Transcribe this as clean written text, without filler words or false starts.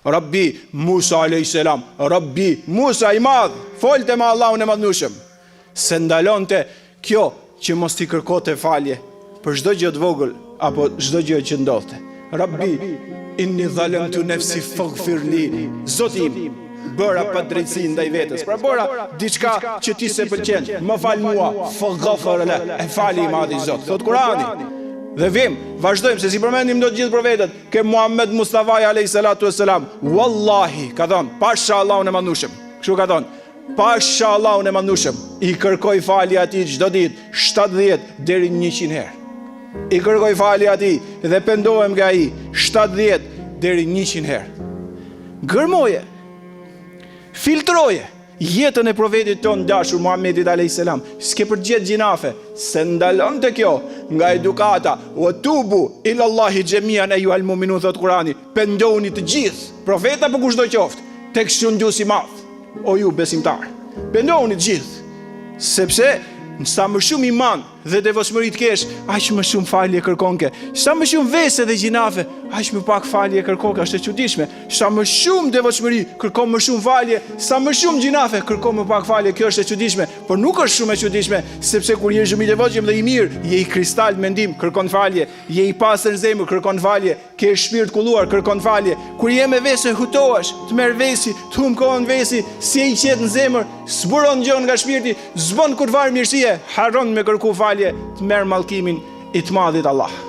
Rabbi Musa a.s. Rabbi Musa i madh, folte me Allahun e madhnushëm. Se ndalonte kjo që mos t'i kërkote falje për çdo gjë të vogël apo çdo gjë që ndodhte. Rabbi inni zalamtu nafsi faghfir li. Zoti im, bëra pa drejtësi ndaj vetes. Pra bëra diçka që ti se pëlqen. Më fal mua, faghfir la. E fali i madhi Zot. Thot Kurani. Dhe vazhdojmë se si përmendim do të gjithë profetët, ke Muhammed Mustafa alayhi salatu wassalam. Wallahi, ka thënë, pasha Allahun e madhnushëm. Kështu ka thënë, pasha Allahun e madhnushëm. I kërkoj falje atij çdo ditë 70 deri 100 herë. I kërkoj falje atij dhe pendohem nga ai 70 deri 100 herë. Gërmoje, filtroje jetën e profetit ton dashur Muhammedit a.s. S'ke përgjet gjinafe, se ndalon të kjo nga edukata. Wa tubu ila Allahi xhemian ayyuhal mu'minun, thot Kurani, pendohuni të gjithë, profeta për kushdo qoftë, tek shënduesi i madh, o ju besimtar. Pendohuni të gjithë, sepse sa më shumë iman dhe devotshmëri të kesh, aq më shumë falje kërkonke. Sa më shumë vese dhe gjinafe, aq më pak falje kërkonke. Është e çuditshme. Sa më shumë devotshmëri, kërkon më shumë falje. Sa më shumë gjinafe, kërkon më pak falje. Kjo është e çuditshme, por nuk është shumë e çuditshme, sepse kur je shumë i devotshëm dhe i mirë, je i kristal mendim, kërkon falje. Je i pastër zemër, kërkon falje. Ke shpirt kulluar, kërkon falje. Kur je me vese hutohesh, të merr vesi, të humb kohën vesi, si e i qet në zemër, zburon gjën nga shpirti, zbon kur var mirësie, harron me kërku falje, të merr mallkimin i të madhit Allah.